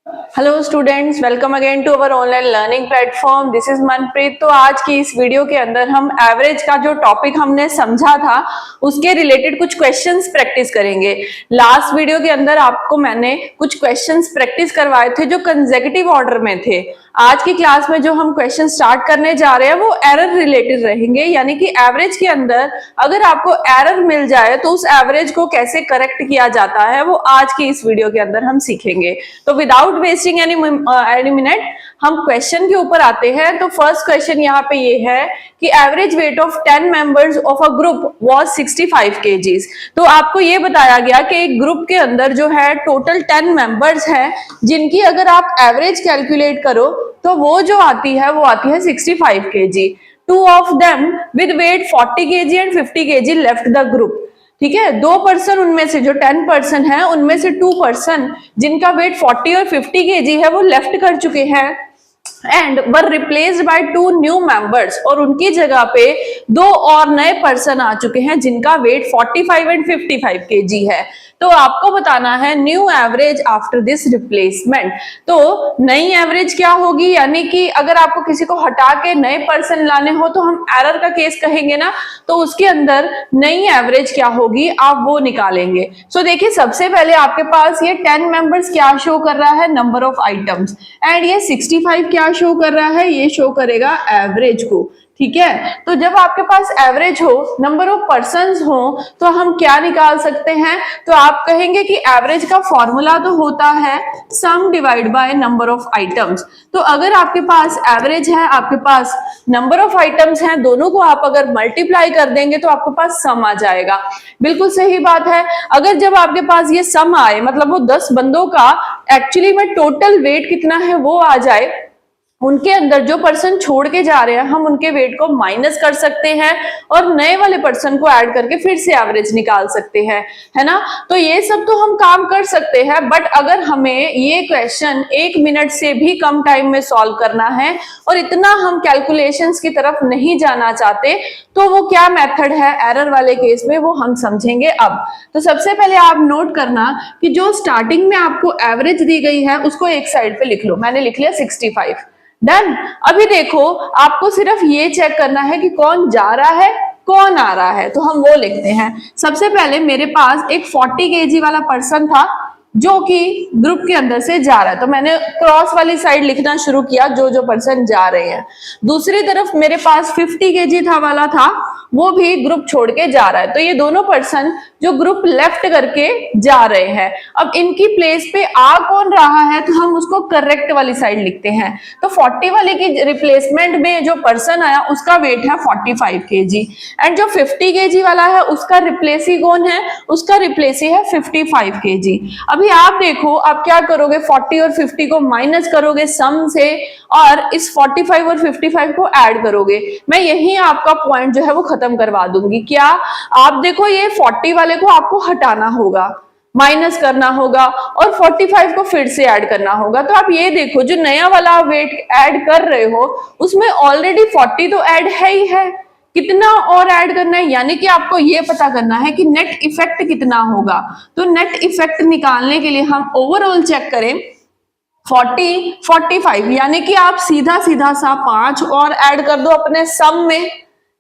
Hello students, welcome again to our online learning platform. This is Manpreet. तो आज की इस वीडियो के अंदर हम एवरेज का जो टॉपिक हमने समझा था उसके रिलेटेड कुछ क्वेश्चंस प्रैक्टिस करेंगे। लास्ट वीडियो के अंदर आपको मैंने कुछ क्वेश्चंस प्रैक्टिस करवाए थे जो कंसेक्यूटिव ऑर्डर में थे। आज की क्लास में जो हम क्वेश्चन स्टार्ट करने जा रहे हैं वो एरर रिलेटेड रहेंगे, यानी कि एवरेज के अंदर अगर आपको एरर मिल जाए तो उस एवरेज को कैसे करेक्ट किया जाता है वो आज की इस वीडियो के अंदर हम सीखेंगे। तो विदाउट वेस्टिंग एनी मिनट हम क्वेश्चन के ऊपर आते हैं। तो फर्स्ट क्वेश्चन यहाँ पे ये है कि average weight of 10 members of a group was 65 kgs। तो आपको ये बताया गया कि एक ग्रुप के अंदर जो है टोटल 10 मेंबर्स हैं जिनकी अगर आप एवरेज कैलकुलेट करो तो वो जो आती है वो आती है 65 kg। Two of them with weight 40 kg and 50 kg left the group. ठीक है, 2 पर्सन उनमें से जो 10% है उनमें से 2 पर्सन जिनका वेट 40 और 50 kg है वो लेफ्ट कर चुके हैं and were replaced by 2 new members, और उनकी जगह पे 2 और नए पर्सन आ चुके हैं जिनका वेट 45 एंड 55 kg है। तो आपको बताना है new average after this replacement. तो नई एवरेज क्या होगी, यानी कि अगर आपको किसी को हटा के नए पर्सन लाने हो तो हम एरर का केस कहेंगे ना, तो उसके अंदर नई एवरेज क्या होगी आप वो निकालेंगे। सो देखिए, सबसे पहले आपके पास ये 10 मेंबर्स क्या शो कर रहा है, नंबर ऑफ आइटम्स, एंड ये 65 क्या शो कर रहा है, ये शो करेगा एवरेज को। ठीक है, तो जब आपके पास एवरेज हो, नंबर ऑफ पर्सन्स हो, तो हम क्या निकाल सकते हैं, तो आप कहेंगे कि एवरेज का फॉर्मूला तो होता है sum divide by number of items. तो अगर आपके पास एवरेज है, आपके पास नंबर ऑफ आइटम्स हैं, दोनों को आप अगर मल्टीप्लाई कर देंगे तो आपके पास सम आ जाएगा। बिल्कुल सही बात है। अगर जब आपके पास ये सम आए, मतलब वो 10 बंदों का एक्चुअली में टोटल वेट कितना है वो आ जाए, उनके अंदर जो पर्सन छोड़ के जा रहे हैं हम उनके वेट को माइनस कर सकते हैं और नए वाले पर्सन को ऐड करके फिर से एवरेज निकाल सकते हैं, है ना। तो ये सब तो हम काम कर सकते हैं, बट अगर हमें ये क्वेश्चन 1 मिनट से भी कम टाइम में सॉल्व करना है और इतना हम कैलकुलेशंस की तरफ नहीं जाना चाहते, तो वो क्या मेथड है एरर वाले केस में वो हम समझेंगे अब। तो सबसे पहले आप नोट करना कि जो स्टार्टिंग में आपको एवरेज दी गई है उसको एक साइड पे लिख लो। मैंने लिख लिया 65। डन। अभी देखो, आपको सिर्फ ये चेक करना है कि कौन जा रहा है कौन आ रहा है, तो हम वो लिखते हैं। सबसे पहले मेरे पास एक 40 kg वाला पर्सन था जो कि ग्रुप के अंदर से जा रहा है, तो मैंने क्रॉस वाली साइड लिखना शुरू किया जो जो पर्सन जा रहे हैं। दूसरी तरफ मेरे पास 50 kg था वाला था, वो भी ग्रुप छोड़ के जा रहा है, तो ये दोनों पर्सन जो ग्रुप लेफ्ट करके जा रहे हैं। अब इनकी प्लेस पे आ कौन रहा है, तो हम उसको करेक्ट वाली साइड लिखते हैं। तो 40 वाले की रिप्लेसमेंट में जो पर्सन आया उसका वेट है 45 kg, एंड जो 50 kg वाला है उसका रिप्लेसी कौन है, उसका रिप्लेसी है 55 kg। अभी आप देखो, आप क्या करोगे, 40 और 50 को माइनस करोगे सम से और इस 45 और 55 को ऐड करोगे। मैं यही आपका पॉइंट जो है वो खत्म करवा दूंगी। क्या आप देखो, ये 40 वाले को आपको हटाना होगा, माइनस करना होगा और 45 को फिर से ऐड करना होगा। तो आप ये देखो, जो नया वाला वेट ऐड कर रहे हो उसमें ऑलरेडी 40 तो ऐड है ही है, कितना और ऐड करना है, यानी कि आपको ये पता करना है कि नेट इफेक्ट कितना होगा। तो नेट इफेक्ट निकालने के लिए हम ओवरऑल चेक करें 40 45, यानी कि आप सीधा सीधा सा 5 और ऐड कर दो अपने सम में,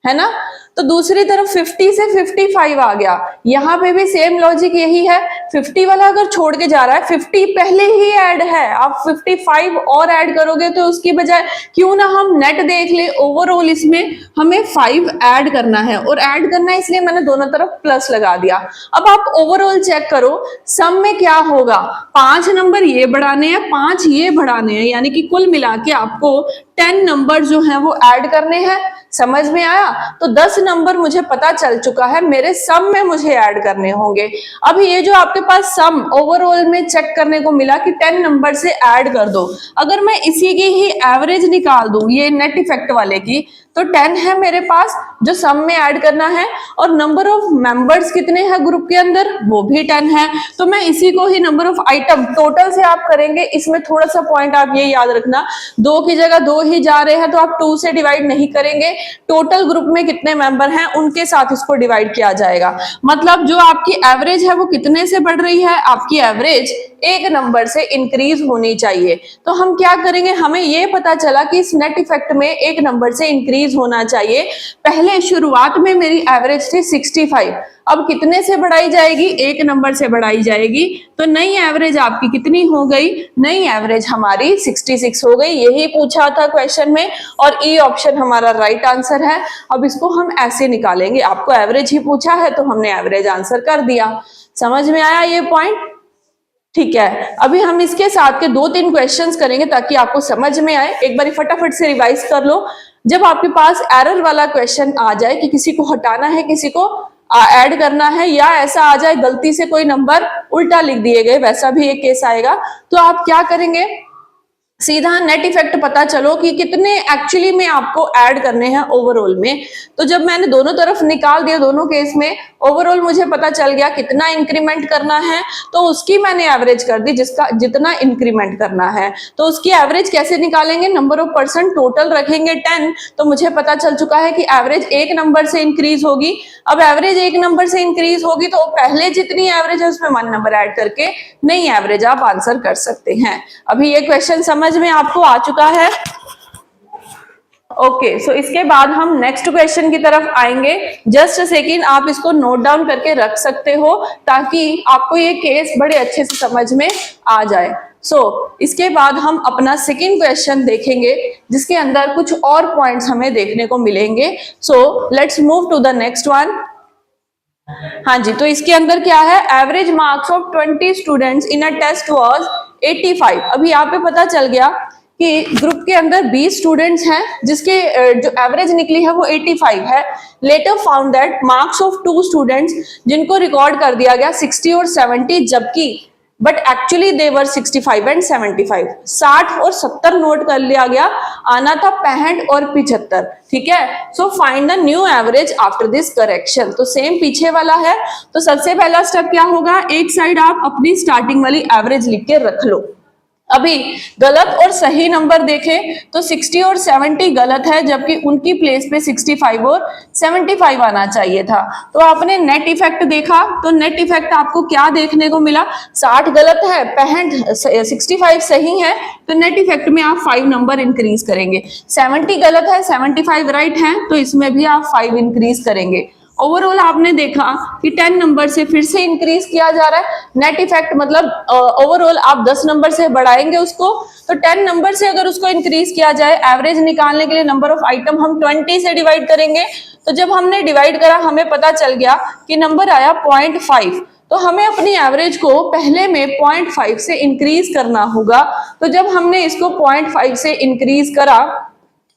है ना। तो दूसरी तरफ 50 से 55 आ गया, यहां पे भी सेम लॉजिक यही है। 50 वाला अगर छोड़ के जा रहा है, 50 पहले ही ऐड है, आप 55 और ऐड करोगे तो उसकी बजाय क्यों ना हम नेट देख ले। ओवरऑल इसमें हमें 5 ऐड करना है, और ऐड करना है इसलिए मैंने दोनों तरफ प्लस लगा दिया। अब आप ओवरऑल चेक करो सम में क्या होगा, 5 नंबर ये बढ़ाने हैं, 5 ये बढ़ाने हैं, यानी कि कुल मिला के आपको 10 नंबर जो है वो ऐड करने हैं। समझ में आया। तो 10 नंबर मुझे पता चल चुका है, मेरे सम में मुझे ऐड करने होंगे। अब ये जो आपके पास सम ओवरऑल में चेक करने को मिला कि 10 नंबर से ऐड कर दो, अगर मैं इसी की ही एवरेज निकाल दूं ये नेट इफेक्ट वाले की, तो 10 है मेरे पास जो सम में ऐड करना है, और नंबर ऑफ मेंबर्स कितने हैं ग्रुप के अंदर, वो भी 10 है। तो मैं इसी को ही नंबर ऑफ आइटम टोटल से आप करेंगे। इसमें थोड़ा सा पॉइंट आप ये याद रखना, 2 की जगह 2 ही जा रहे हैं तो आप 2 से डिवाइड नहीं करेंगे, टोटल ग्रुप में कितने मेंबर हैं उनके साथ इसको डिवाइड किया जाएगा। मतलब जो आपकी एवरेज है वो कितने से बढ़ रही है, आपकी एवरेज एक नंबर से इंक्रीज होनी चाहिए। तो हम क्या करेंगे, हमें ये पता चला कि इस नेट इफेक्ट में एक नंबर से इंक्रीज होना चाहिए। पहले शुरुआत में मेरी एवरेज थी 65, अब कितने से बढ़ाई जाएगी, एक नंबर से बढ़ाई जाएगी। तो नई एवरेज आपकी कितनी हो गई, नई एवरेज हमारी 66 हो गई। यही पूछा था क्वेश्चन में और ई ऑप्शन हमारा राइट आंसर है। अब इसको हम ऐसे निकालेंगे, आपको एवरेज ही पूछा है तो हमने एवरेज आंसर कर दिया। समझ में आया ये पॉइंट? ठीक है, अभी हम इसके साथ के 2-3 क्वेश्चंस करेंगे ताकि आपको समझ में आए। एक बार फटाफट से रिवाइज कर लो। जब आपके पास एरर वाला क्वेश्चन आ जाए कि किसी को हटाना है, किसी को ऐड करना है, या ऐसा आ जाए गलती से कोई नंबर उल्टा लिख दिए गए, वैसा भी एक केस आएगा, तो आप क्या करेंगे, सीधा नेट इफेक्ट पता चलो कि कितने एक्चुअली में आपको ऐड करने हैं ओवरऑल में। तो जब मैंने दोनों तरफ निकाल दिया, दोनों केस में ओवरऑल मुझे पता चल गया कितना इंक्रीमेंट करना है, तो उसकी मैंने एवरेज कर दी, जिसका जितना इंक्रीमेंट करना है। तो उसकी एवरेज कैसे निकालेंगे, नंबर ऑफ परसेंट टोटल रखेंगे 10, तो मुझे पता चल चुका है कि एवरेज एक नंबर से इंक्रीज होगी। अब एवरेज एक नंबर से इंक्रीज होगी तो पहले जितनी एवरेज है उसमें 1 नंबर ऐड करके नई एवरेज आप आंसर कर सकते हैं। अभी ये क्वेश्चन समझ में आपको आ चुका है? ओके, सो इसके बाद हम नेक्स्ट क्वेश्चन की तरफ आएंगे। जस्ट सेकेंड, आप इसको नोट डाउन करके रख सकते हो ताकि आपको ये केस बड़े अच्छे से समझ में आ जाए। इसके बाद हम अपना सेकेंड क्वेश्चन देखेंगे जिसके अंदर कुछ और पॉइंट्स हमें देखने को मिलेंगे। Let's move to the next one. हाँ जी, तो इसके अंदर क्या है, average marks of 20 students in a test was 85। अभी यहाँ पे पता चल गया कि ग्रुप के अंदर 20 स्टूडेंट्स हैं जिसके जो एवरेज निकली है वो 85 है। Later found that marks of 2 students, जिनको रिकॉर्ड कर दिया गया 60 और 70, जबकि but actually they were 65 and 75। 60 और 70 नोट कर लिया गया, आना था 65 और 75। ठीक है, so find the new average after this correction. तो सेम पीछे वाला है। तो सबसे पहला स्टेप क्या होगा, एक साइड आप अपनी स्टार्टिंग वाली एवरेज लिख के रख लो। अभी गलत और सही नंबर देखें तो 60 और 70 गलत है, जबकि उनकी प्लेस पे 65 और 75 आना चाहिए था। तो आपने नेट इफेक्ट देखा, तो नेट इफेक्ट आपको क्या देखने को मिला, 60 गलत है, 65 सही है, तो नेट इफेक्ट में आप 5 नंबर इंक्रीज करेंगे। 70 गलत है, 75 राइट है, तो इसमें भी आप 5 इंक्रीज करेंगे। ओवरऑल आपने देखा कि 10 नंबर से फिर से इंक्रीज किया जा रहा है। नेट इफेक्ट मतलब ओवरऑल आप 10 नंबर से बढ़ाएंगे उसको, तो 10 नंबर से अगर उसको इंक्रीज किया जाए, एवरेज निकालने के लिए नंबर ऑफ आइटम हम 20 से डिवाइड करेंगे। तो जब हमने डिवाइड करा हमें पता चल गया कि नंबर आया 0.5। तो हमें अपनी एवरेज को पहले में 0.5 से इंक्रीज करना होगा। तो जब हमने इसको 0.5 से इंक्रीज करा,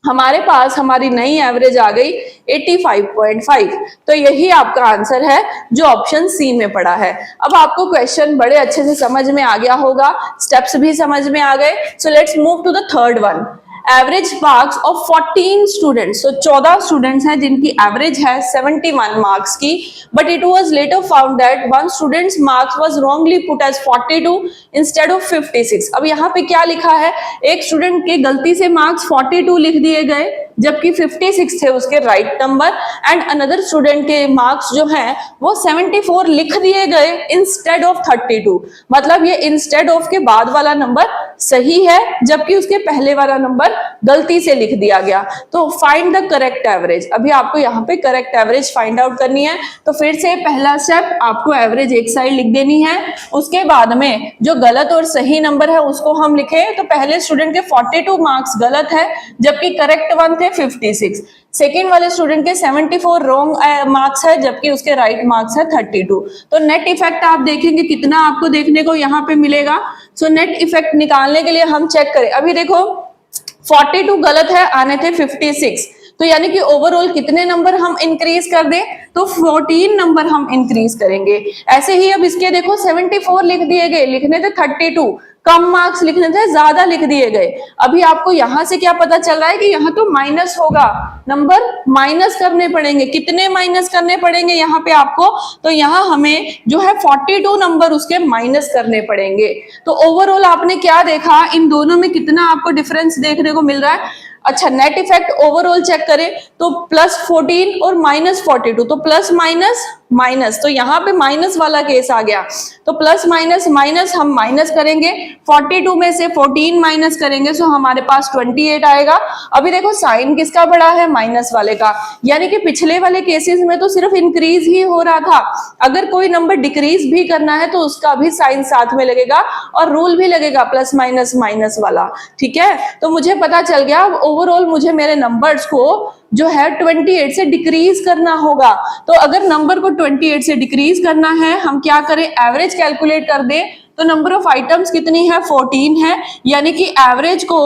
हमारे पास हमारी नई एवरेज आ गई 85.5। तो यही आपका आंसर है जो ऑप्शन सी में पड़ा है। अब आपको क्वेश्चन बड़े अच्छे से समझ में आ गया होगा, स्टेप्स भी समझ में आ गए। So let's move to the third one. Average marks of 14 students, तो 14 स्टूडेंट्स हैं जिनकी एवरेज है 71 मार्क्स की, but it was later found that one student's marks was wrongly put as 42 instead of 56। अब यहाँ पे क्या लिखा है, एक स्टूडेंट के गलती से मार्क्स 42 लिख दिए गए जबकि 56 थे उसके right number, and another student के मार्क्स जो हैं वो 74 लिख दिए गए इंस्टेड ऑफ 32। मतलब ये इंस्टेड ऑफ के बाद वाला नंबर सही है जबकि उसके पहले वाला नंबर गलती से लिख दिया गया। तो फाइंड द करेक्ट एवरेज। अभी आपको यहाँ पे करेक्ट एवरेज फाइंड आउट करनी है। तो फिर से पहला स्टेप, आपको एवरेज एक साइड लिख देनी है, उसके बाद में जो गलत और सही नंबर है उसको हम लिखे। तो पहले स्टूडेंट के 42 मार्क्स गलत है जबकि करेक्ट वन थे 56। सेकेंड वाले स्टूडेंट के 74 रॉन्ग मार्क्स है जबकि उसके राइट मार्क्स है 32। तो नेट इफेक्ट आप देखेंगे कितना आपको देखने को यहाँ पे मिलेगा। सो नेट इफेक्ट निकालने के लिए हम चेक करें। अभी देखो 42 गलत है, आने थे 56। तो यानी कि ओवरऑल कितने नंबर हम इंक्रीज कर दें, तो 14 नंबर हम इंक्रीज करेंगे। ऐसे ही अब इसके देखो 74 लिख दिए गए, लिखने थे 32, कम मार्क्स लिखने थे, ज्यादा लिख दिए गए। अभी आपको यहां से क्या पता चल रहा है कि यहाँ तो माइनस होगा, नंबर माइनस करने पड़ेंगे। कितने माइनस करने पड़ेंगे यहाँ पे आपको, तो यहाँ हमें जो है 42 नंबर उसके माइनस करने पड़ेंगे। तो ओवरऑल आपने क्या देखा, इन दोनों में कितना आपको डिफरेंस देखने को मिल रहा है। अच्छा, नेट इफेक्ट ओवरऑल चेक करें तो +14 और -42, तो प्लस माइनस माइनस, तो यहाँ पे माइनस वाला केस आ गया, तो प्लस माइनस माइनस हम माइनस करेंगे, 42 में से 14 माइनस करेंगे तो हमारे पास 28 आएगा। अभी देखो साइन किसका बड़ा है, माइनस वाले का, यानी कि पिछले वाले केसेस में तो सिर्फ इंक्रीज ही हो रहा था, अगर कोई नंबर डिक्रीज भी करना है तो उसका भी साइन साथ में लगेगा और रूल भी लगेगा प्लस माइनस माइनस वाला, ठीक है। तो मुझे पता चल गया ओवरऑल मुझे मेरे नंबर्स को जो है 28 से डिक्रीज करना होगा। तो अगर नंबर को 28 से डिक्रीज करना है, हम क्या करें, एवरेज कैलकुलेट कर दें, तो नंबर ऑफ आइटम्स कितनी है, 14 है, यानी कि एवरेज को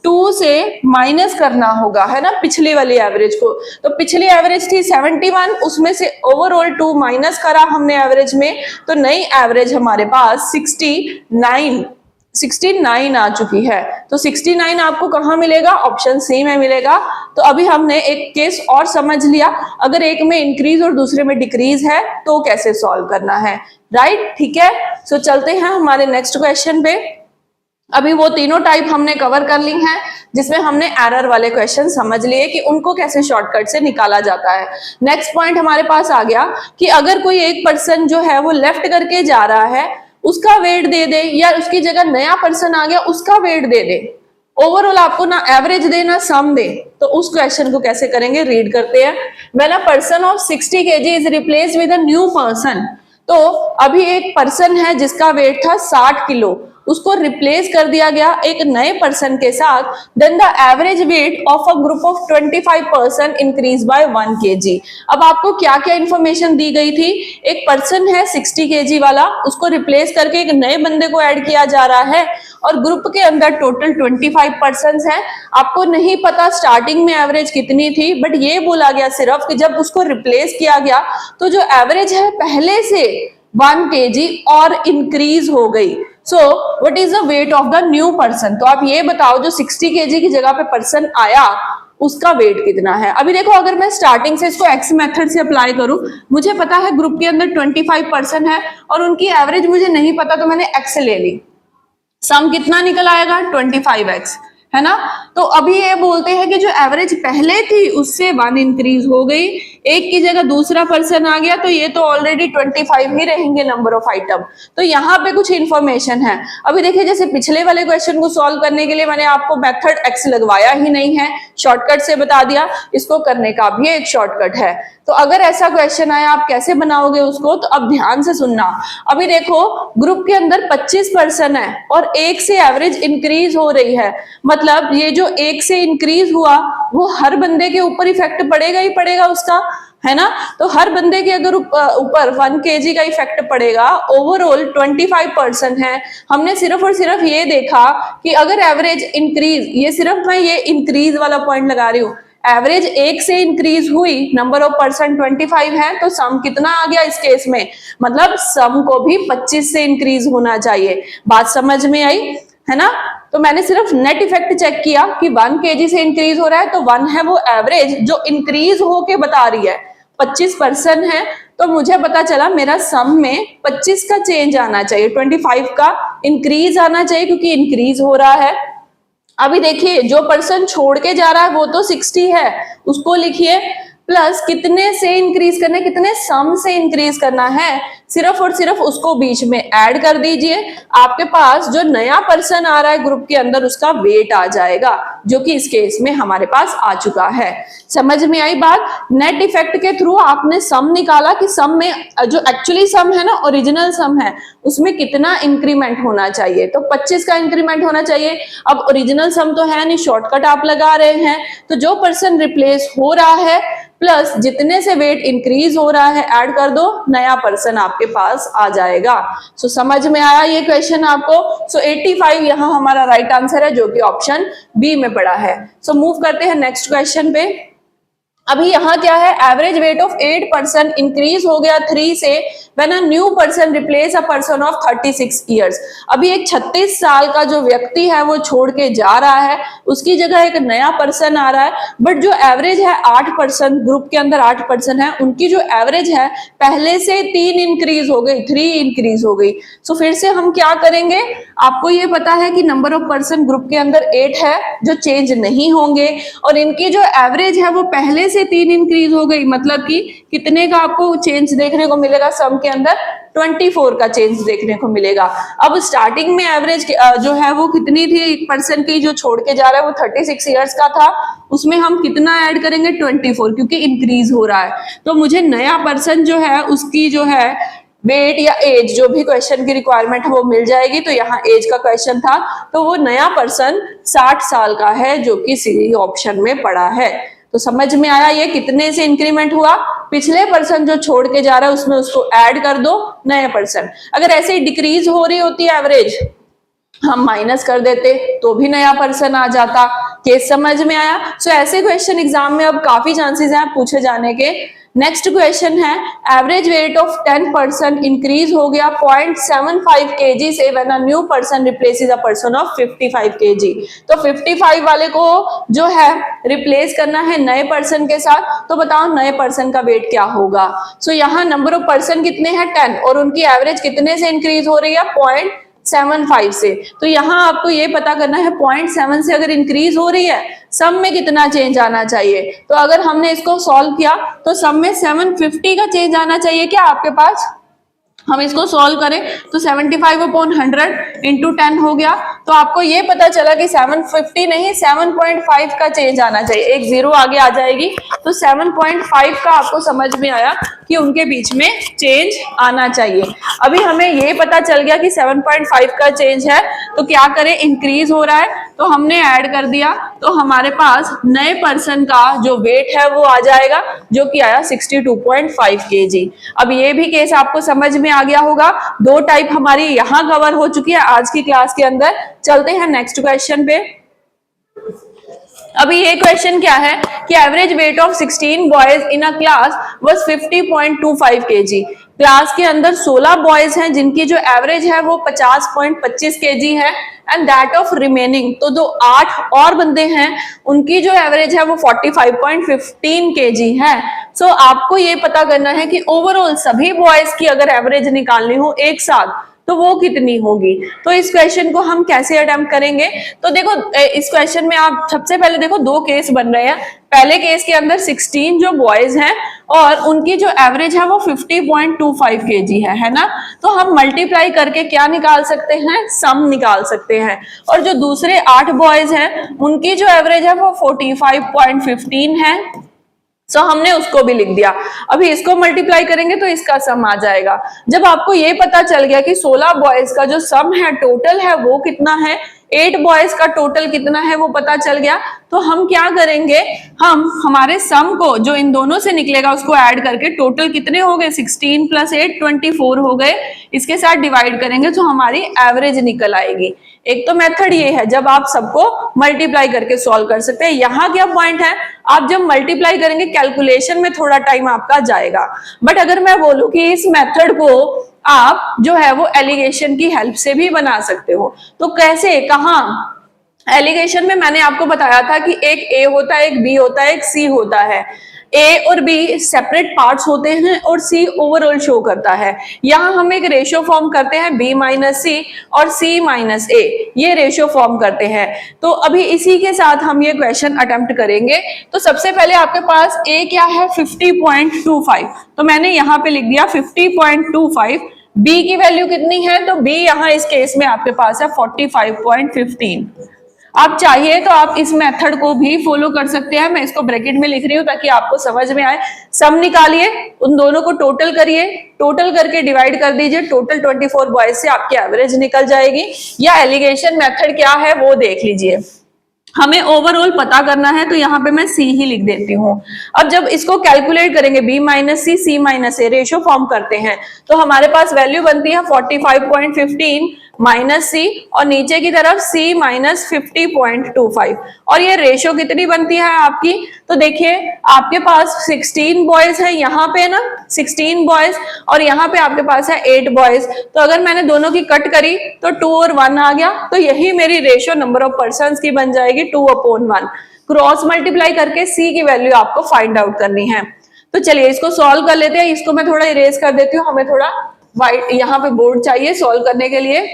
2 से माइनस करना होगा, है ना, पिछली वाली एवरेज को। तो पिछली एवरेज थी 71, उसमें से ओवरऑल 2 माइनस करा हमने एवरेज में, तो नई एवरेज हमारे पास 69 आ चुकी है। तो 69 आपको कहां मिलेगा, ऑप्शन सी में मिलेगा। तो अभी हमने एक केस और समझ लिया, अगर एक में इंक्रीज और दूसरे में डिक्रीज है तो कैसे सॉल्व करना है, राइट, ठीक है। सो चलते हैं हमारे नेक्स्ट क्वेश्चन पे। अभी वो तीनों टाइप हमने कवर कर ली हैं, जिसमें हमने एरर वाले क्वेश्चन समझ लिए कि उनको कैसे शॉर्टकट से निकाला जाता है। नेक्स्ट पॉइंट हमारे पास आ गया कि अगर कोई एक पर्सन जो है वो लेफ्ट करके जा रहा है, उसका वेट दे दे, या उसकी जगह नया पर्सन आ गया उसका वेट दे दे, ओवरऑल आपको ना एवरेज दे ना सम दे, तो उस क्वेश्चन को कैसे करेंगे, रीड करते हैं। When a person of 60 kg is replaced with a new person, तो अभी एक पर्सन है जिसका वेट था 60 किलो, उसको रिप्लेस कर दिया गया एक नए पर्सन के साथ, then the average weight of a group of 25 person increase by 1 kg। अब आपको क्या क्या इंफॉर्मेशन दी गई थी, एक पर्सन है 60 kg वाला, उसको रिप्लेस करके एक नए बंदे को ऐड किया जा रहा है, और ग्रुप के अंदर टोटल 25 पर्सन है। आपको नहीं पता स्टार्टिंग में एवरेज कितनी थी, बट ये बोला गया सिर्फ कि जब उसको रिप्लेस किया गया तो जो एवरेज है पहले से 1 kg और इंक्रीज हो गई। So what is the weight of the new person, तो आप ये बताओ जो 60 kg की जगह पे पर्सन आया उसका वेट कितना है। अभी देखो अगर मैं स्टार्टिंग से इसको एक्स मेथड से अप्लाई करूं, मुझे पता है ग्रुप के अंदर 25 पर्सन है और उनकी एवरेज मुझे नहीं पता, तो मैंने एक्स ले ली, सम कितना निकल आएगा 25x, है ना। तो अभी ये बोलते हैं कि जो एवरेज पहले थी उससे 1 इंक्रीज हो गई, एक की जगह दूसरा पर्सन आ गया, तो ये तो ऑलरेडी 25 ही रहेंगे नंबर ऑफ आइटम। तो यहाँ पे कुछ इंफॉर्मेशन है। अभी देखिए जैसे पिछले वाले क्वेश्चन को सॉल्व करने के लिए मैंने आपको मेथड एक्स लगवाया ही नहीं है, शॉर्टकट से बता दिया, इसको करने का भी एक शॉर्टकट है। तो अगर ऐसा क्वेश्चन आया आप कैसे बनाओगे उसको, तो अब ध्यान से सुनना। अभी देखो ग्रुप के अंदर 25 पर्सन है और एक से एवरेज इंक्रीज हो रही है, मतलब ये जो एक से इंक्रीज हुआ वो हर बंदे के ऊपर इफेक्ट पड़ेगा ही पड़ेगा उसका, है ना। तो हर बंदे के अगर ऊपर 1 kg का इफेक्ट पड़ेगा, ओवरऑल 25 पर्सन है, हमने सिर्फ और सिर्फ ये देखा कि अगर एवरेज इंक्रीज, ये सिर्फ मैं ये इंक्रीज वाला पॉइंट लगा रही हूँ, एवरेज एक से इंक्रीज हुई, नंबर ऑफ पर्सन 25 है, तो सम कितना आ गया इस केस में, मतलब सम को भी 25 से इंक्रीज होना चाहिए। बात समझ में आई, है ना। तो मैंने सिर्फ नेट इफेक्ट चेक किया कि 1 kg से इंक्रीज हो रहा है, तो 1 है वो एवरेज जो इंक्रीज होके बता रही है, 25 पर्सन है, तो मुझे पता चला मेरा सम में 25 का चेंज आना चाहिए, 25 का इंक्रीज आना चाहिए क्योंकि इंक्रीज हो रहा है। अभी देखिए जो पर्सन छोड़ के जा रहा है वो तो 60 है, उसको लिखिए, प्लस कितने से इंक्रीज करना है, कितने सम से इंक्रीज करना है, सिर्फ और सिर्फ उसको बीच में ऐड कर दीजिए, आपके पास जो नया पर्सन आ रहा है ग्रुप के अंदर उसका वेट आ जाएगा, जो कि इस केस में हमारे पास आ चुका है। समझ में आई बात। नेट इफेक्ट के थ्रू आपने सम निकाला कि सम में जो एक्चुअली सम है ना, ओरिजिनल सम है, उसमें कितना इंक्रीमेंट होना चाहिए, तो 25 का इंक्रीमेंट होना चाहिए। अब ओरिजिनल सम तो है नहीं, शॉर्टकट आप लगा रहे हैं, तो जो पर्सन रिप्लेस हो रहा है प्लस जितने से वेट इंक्रीज हो रहा है ऐड कर दो, नया पर्सन आपके पास आ जाएगा। सो समझ में आया ये क्वेश्चन आपको। सो 85 यहाँ हमारा राइट आंसर है, जो कि ऑप्शन बी में पड़ा है। सो मूव करते हैं नेक्स्ट क्वेश्चन पे। अभी यहाँ क्या है, average weight of 8 person increase हो गया 3 से when a new person replace a person of 36 years. अभी एक 36 साल का जो व्यक्ति है वो छोड़ के जा रहा है, उसकी जगह एक नया पर्सन आ रहा है, बट जो एवरेज है 8 पर्सन, ग्रुप के अंदर 8 पर्सन है, उनकी जो एवरेज है पहले से 3 इंक्रीज हो गई, 3 इंक्रीज हो गई। सो फिर से हम क्या करेंगे, आपको ये पता है कि नंबर ऑफ पर्सन ग्रुप के अंदर 8 है जो चेंज नहीं होंगे, और इनकी जो एवरेज है वो पहले से 3 इंक्रीज हो गई, मतलब कि कितने का आपको चेंज देखने को मिलेगा सम के अंदर, 24 का चेंज देखने को मिलेगा। अब स्टार्टिंग में एवरेज जो है वो कितनी थी, पर्सन की जो छोड़ के जा रहा है वो 36 ईयर्स का था, उसमें हम कितना ऐड करेंगे 24, क्योंकि इंक्रीज हो रहा है। तो मुझे नया पर्सन जो है उसकी जो है वेट या एज, जो भी क्वेश्चन की रिक्वायरमेंट है वो मिल जाएगी। तो यहाँ एज का क्वेश्चन था, तो वो नया पर्सन 60 साल का है, जो कि सी ऑप्शन में पड़ा है। तो समझ में आया ये कितने से इंक्रीमेंट हुआ, पिछले पर्सन जो छोड़ के जा रहा है उसमें उसको ऐड कर दो नए पर्सन। अगर ऐसे ही डिक्रीज हो रही होती है एवरेज, हम माइनस कर देते तो भी नया पर्सन आ जाता। केस समझ में आया। सो ऐसे क्वेश्चन एग्जाम में अब काफी चांसेस हैं पूछे जाने के। नेक्स्ट क्वेश्चन है, एवरेज वेट ऑफ 10% इंक्रीज हो गया 0.75 kg से when a new person replaces a person of 55 kg। तो 55 वाले को जो है रिप्लेस करना है नए पर्सन के साथ, तो बताओ नए पर्सन का वेट क्या होगा। सो यहाँ नंबर ऑफ पर्सन कितने हैं 10, और उनकी एवरेज कितने से इंक्रीज हो रही है 0.75 से। तो यहाँ आपको ये पता करना है 0.7 से अगर इंक्रीज हो रही है सम में कितना चेंज आना चाहिए। तो अगर हमने इसको सॉल्व किया तो सम में 750 का चेंज आना चाहिए क्या आपके पास। हम इसको सॉल्व करें तो 75/100 इंटू 10 हो गया। तो आपको ये पता चला कि 750 नहीं 7.5 का चेंज आना चाहिए, एक जीरो आगे आ जाएगी। तो 7.5 का आपको समझ में आया कि उनके बीच में चेंज आना चाहिए। अभी हमें ये पता चल गया कि 7.5 का चेंज है, तो क्या करें, इंक्रीज हो रहा है तो हमने ऐड कर दिया, तो हमारे पास नए पर्सन का जो वेट है वो आ जाएगा, जो कि आया 62.5 kg। अब ये भी केस आपको समझ में आ गया होगा। दो टाइप हमारी यहाँ कवर हो चुकी है आज की क्लास के अंदर। चलते हैं नेक्स्ट क्वेश्चन पे। अभी ये क्वेश्चन क्या है कि average weight of 16 boys in a class was 50.25 kg। Class के अंदर 16 बॉयज हैं जिनकी जो एवरेज है वो 50.25 kg है, एंड दैट ऑफ रिमेनिंग, तो जो 8 और बंदे हैं उनकी जो एवरेज है वो 45.15 kg है। सो आपको ये पता करना है कि ओवरऑल सभी बॉयज की अगर एवरेज निकालनी हो एक साथ तो वो कितनी होगी। तो इस क्वेश्चन को हम कैसे अटेम्प्ट करेंगे, तो देखो इस क्वेश्चन में आप सबसे पहले देखो दो केस बन रहे हैं। पहले केस के अंदर 16 जो बॉयज हैं और उनकी जो एवरेज है वो 50.25 kg है ना। तो हम मल्टीप्लाई करके क्या निकाल सकते हैं, सम निकाल सकते हैं। और जो दूसरे 8 बॉयज हैं उनकी जो एवरेज है वो 45.15 है। सो हमने उसको भी लिख दिया। अभी इसको मल्टीप्लाई करेंगे तो इसका सम आ जाएगा। जब आपको ये पता चल गया कि 16 बॉयज का जो सम है टोटल है वो कितना है, 8 बॉयज का टोटल कितना है वो पता चल गया, तो हम क्या करेंगे, हम हमारे सम को जो इन दोनों से निकलेगा उसको ऐड करके टोटल कितने हो गए 16 + 8 24 हो गए, इसके साथ डिवाइड करेंगे तो हमारी एवरेज निकल आएगी। एक तो मेथड ये है जब आप सबको मल्टीप्लाई करके सॉल्व कर सकते हैं। यहाँ क्या पॉइंट है, आप जब मल्टीप्लाई करेंगे कैलकुलेशन में थोड़ा टाइम आपका जाएगा। बट अगर मैं बोलूं कि इस मेथड को आप जो है वो एलिगेशन की हेल्प से भी बना सकते हो, तो कैसे, कहाँ, एलिगेशन में मैंने आपको बताया था कि एक ए होता है, एक बी होता है, एक सी होता है। ए और बी सेपरेट पार्ट्स होते हैं और सी ओवरऑल शो करता है। यहाँ हम एक रेशियो फॉर्म करते हैं बी माइनस सी और सी माइनस ए, ये रेशियो फॉर्म करते हैं। तो अभी इसी के साथ हम ये क्वेश्चन अटेम्प्ट करेंगे। तो सबसे पहले आपके पास ए क्या है 50.25, तो मैंने यहाँ पे लिख दिया 50.25। बी की वैल्यू कितनी है, तो बी यहाँ इस केस में आपके पास है 45.15। आप चाहिए तो आप इस मेथड को भी फॉलो कर सकते हैं, मैं इसको ब्रैकेट में लिख रही हूं ताकि आपको समझ में आए। सम निकालिए, उन दोनों को टोटल करिए, टोटल करके डिवाइड कर दीजिए, टोटल 24 बॉयज से आपकी एवरेज निकल जाएगी। या एलिगेशन मेथड क्या है वो देख लीजिए। हमें ओवरऑल पता करना है तो यहाँ पे मैं सी ही लिख देती हूँ। अब जब इसको कैलकुलेट करेंगे बी माइनस सी, सी माइनस ए, रेशियो फॉर्म करते हैं, तो हमारे पास वैल्यू बनती है 45.15 माइनस सी और नीचे की तरफ सी माइनस 50.25। और ये रेशियो कितनी बनती है आपकी, तो देखिए आपके पास 16 बॉयज है यहाँ पे ना, 16 बॉयज, और यहाँ पे आपके पास है 8 बॉयज। तो अगर मैंने दोनों की कट करी तो 2 और 1 आ गया, तो यही मेरी रेशियो नंबर ऑफ पर्संस की बन जाएगी 2/1। क्रॉस मल्टीप्लाई करके सी की वैल्यू आपको फाइंड आउट करनी है। तो चलिए इसको सॉल्व कर लेते हैं। इसको मैं थोड़ा इरेज कर देती हूँ, हमें थोड़ा व्हाइट यहाँ पे बोर्ड चाहिए सॉल्व करने के लिए।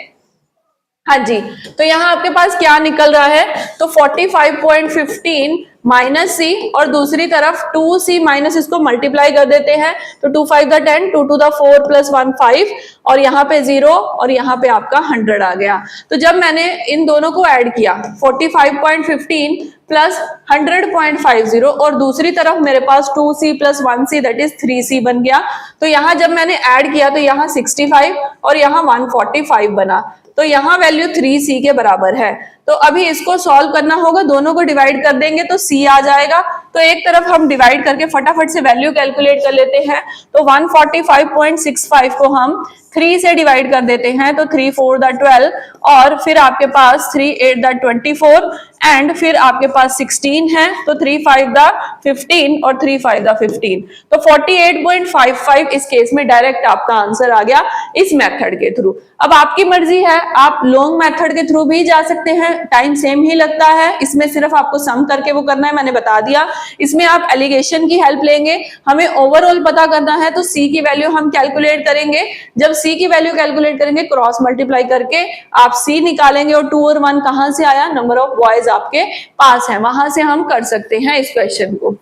हाँ जी, तो यहाँ आपके पास क्या निकल रहा है, तो 45.15 -c और दूसरी तरफ 2c माइनस इसको मल्टीप्लाई कर देते हैं, तो 2 5 द 10, 2 to the 4 प्लस 1 5 और यहाँ पे 0 और यहाँ पे आपका 100 आ गया। तो जब मैंने इन दोनों को ऐड किया 45.15 प्लस 100.50 और दूसरी तरफ मेरे पास 2c plus 1c that is 3c बन गया। तो यहाँ जब मैंने ऐड किया तो यहाँ 65 और यहाँ 145 बना, तो यहाँ वैल्यू 3c के बराबर है। तो अभी इसको सॉल्व करना होगा, दोनों को डिवाइड कर देंगे तो c आ जाएगा। तो एक तरफ हम डिवाइड करके फटाफट से वैल्यू कैलकुलेट कर लेते हैं। तो 145.65 को हम 3 से डिवाइड कर देते हैं, तो 3 4 द 12 और फिर आपके पास 3 8 द 24 एंड फिर आपके पास 16 है, तो 3 5 द 15 और 3 5 द 15, तो 48.55 इस केस में डायरेक्ट आपका आंसर आ गया इस मेथड के थ्रू। अब आपकी मर्जी है, आप लॉन्ग मेथड के थ्रू भी जा सकते हैं, टाइम सेम ही लगता है, इसमें सिर्फ आपको सम करके वो करना है, मैंने बता दिया। इसमें आप एलिगेशन की हेल्प लेंगे, हमें ओवरऑल पता करना है तो c की वैल्यू हम कैलकुलेट करेंगे। जब c की वैल्यू कैलकुलेट करेंगे क्रॉस मल्टीप्लाई करके आप c निकालेंगे और 2 और 1 कहां से आया, नंबर ऑफ बॉयज आपके पास है, वहां से हम कर सकते हैं इस क्वेश्चन को।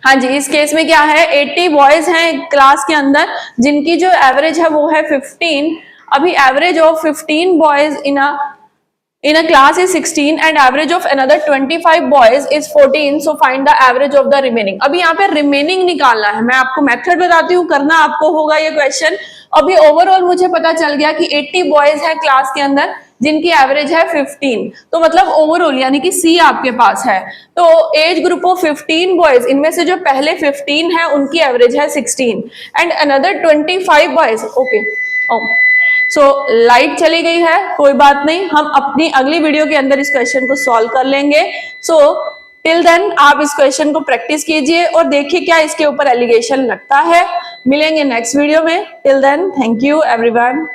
हाँ जी, इस केस में क्या है 80 बॉयज हैं क्लास के अंदर जिनकी जो एवरेज है वो है 15। अभी average of 15 boys in a class is 16 and average of another 25 boys is 14, so find the average of the remaining। अभी यहाँ पे रिमेनिंग निकालना है, मैं आपको मेथड बताती हूँ, करना आपको होगा ये क्वेश्चन। अभी ओवरऑल मुझे पता चल गया कि 80 बॉयज है क्लास के अंदर जिनकी एवरेज है 15, तो मतलब ओवरऑल यानी कि सी आपके पास है। तो एज ग्रुप ऑफ 15 बॉयज, इनमें से जो पहले 15 है उनकी एवरेज है 16 and another 25 boys. Okay, so light चली गई है, कोई बात नहीं, हम अपनी अगली वीडियो के अंदर इस क्वेश्चन को सॉल्व कर लेंगे। सो टिल देन आप इस क्वेश्चन को प्रैक्टिस कीजिए और देखिए क्या इसके ऊपर एलिगेशन लगता है। मिलेंगे नेक्स्ट वीडियो में, till then thank you everyone.